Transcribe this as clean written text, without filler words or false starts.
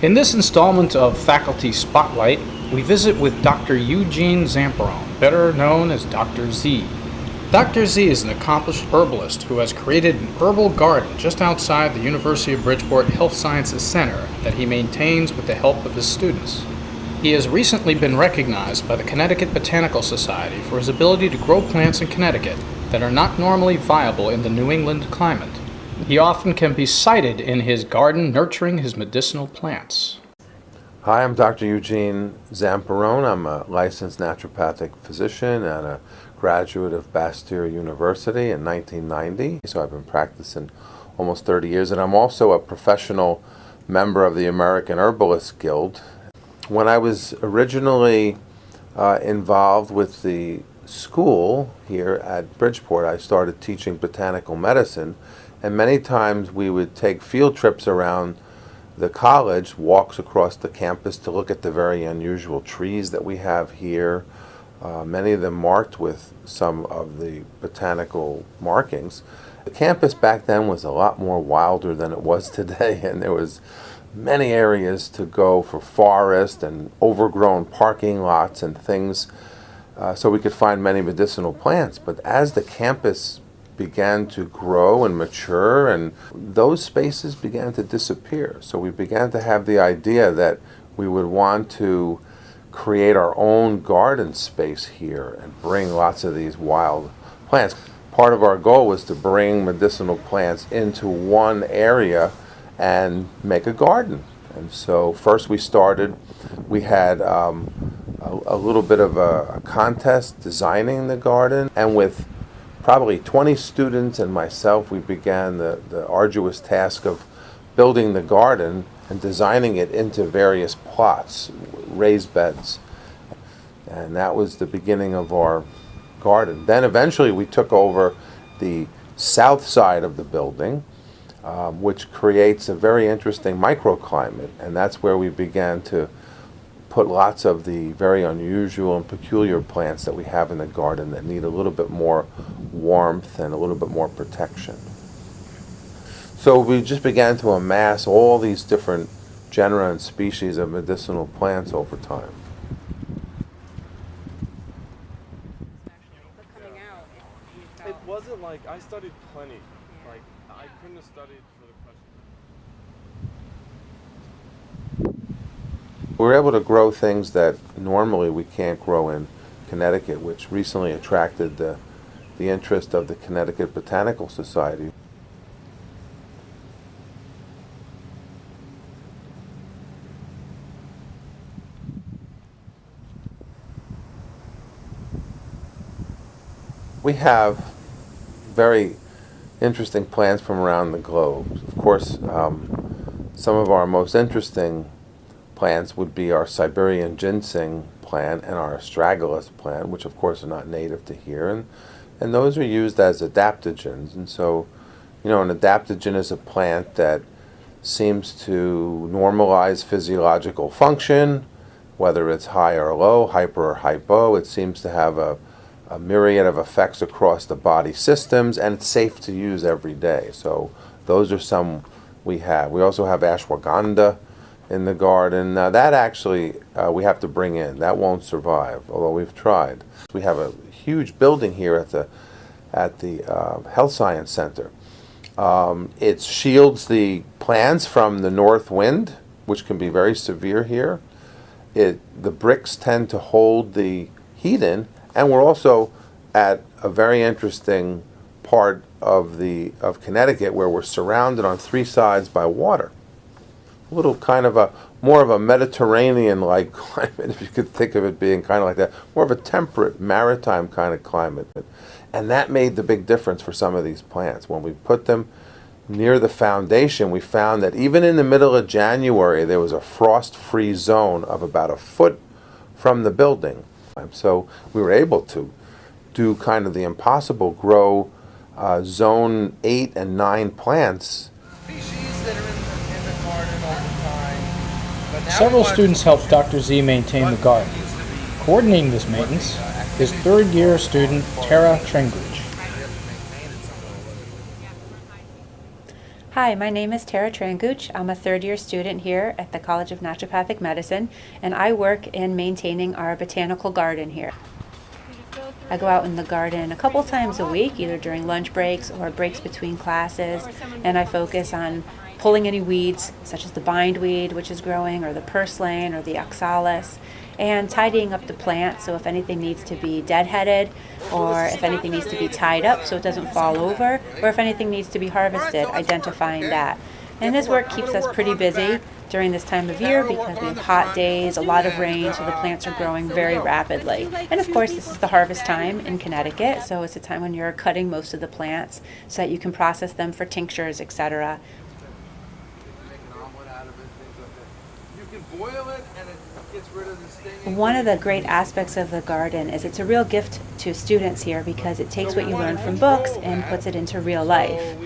In this installment of Faculty Spotlight, we visit with Dr. Eugene Zampieron, better known as Dr. Z. Dr. Z is an accomplished herbalist who has created an herbal garden just outside the University of Bridgeport Health Sciences Center that he maintains with the help of his students. He has recently been recognized by the Connecticut Botanical Society for his ability to grow plants in Connecticut that are not normally viable in the New England climate. He often can be sighted in his garden nurturing his medicinal plants. Hi, I'm Dr. Eugene Zampieron. I'm a licensed naturopathic physician and a graduate of Bastyr University in 1990. So I've been practicing almost 30 years, and I'm also a professional member of the American Herbalist Guild. When I was originally involved with the school here at Bridgeport, I started teaching botanical medicine, and many times we would take field trips around the college, walks across the campus to look at the very unusual trees that we have here, many of them marked with some of the botanical markings. The campus back then was a lot more wilder than it was today, and there was many areas to go for forest and overgrown parking lots and things, so we could find many medicinal plants. But as the campus began to grow and mature, and those spaces began to disappear. So we began to have the idea that we would want to create our own garden space here and bring lots of these wild plants. Part of our goal was to bring medicinal plants into one area and make a garden. And so first we had a little bit of a contest designing the garden, and with probably 20 students and myself, we began the arduous task of building the garden and designing it into various plots, raised beds. And that was the beginning of our garden. Then eventually we took over the south side of the building, which creates a very interesting microclimate, and that's where we began to put lots of the very unusual and peculiar plants that we have in the garden that need a little bit more warmth and a little bit more protection. So we just began to amass all these different genera and species of medicinal plants over time. It wasn't like I studied plenty. Like I couldn't have studied for the question. We were able to grow things that normally we can't grow in Connecticut, which recently attracted the interest of the Connecticut Botanical Society. We have very interesting plants from around the globe. Of course, some of our most interesting plants would be our Siberian ginseng plant and our astragalus plant, which of course are not native to here, and those are used as adaptogens. And so, an adaptogen is a plant that seems to normalize physiological function, whether it's high or low, hyper or hypo. It seems to have a myriad of effects across the body systems, and it's safe to use every day. So those are some we have. We also have ashwagandha in the garden. Now that actually we have to bring in. That won't survive, although we've tried. We have a huge building here at the Health Science Center. It shields the plants from the north wind, which can be very severe here. The bricks tend to hold the heat in, and we're also at a very interesting part of Connecticut where we're surrounded on three sides by water. A little kind of more of a Mediterranean-like climate, if you could think of it being kind of like that, more of a temperate, maritime kind of climate. And that made the big difference for some of these plants. When we put them near the foundation, we found that even in the middle of January, there was a frost-free zone of about a foot from the building. So we were able to do kind of the impossible, grow zone 8 and 9 plants. Species that are in the garden all the time. But now Several students helped Dr. Z maintain the garden. Coordinating this maintenance is third-year student Tara Tringridge. Hi, my name is Tara Tranguch. I'm a third-year student here at the College of Naturopathic Medicine, and I work in maintaining our botanical garden here. I go out in the garden a couple times a week, either during lunch breaks or breaks between classes, and I focus on pulling any weeds, such as the bindweed, which is growing, or the purslane, or the oxalis, and tidying up the plant, so if anything needs to be deadheaded, or if anything needs to be tied up so it doesn't fall over, or if anything needs to be harvested, identifying that. And this work keeps us pretty busy during this time of year because we have hot days, a lot of rain, so the plants are growing very rapidly. And of course, this is the harvest time in Connecticut, so it's a time when you're cutting most of the plants so that you can process them for tinctures, etc. One of the great aspects of the garden is it's a real gift to students here because it takes what you learn from books and puts it into real life.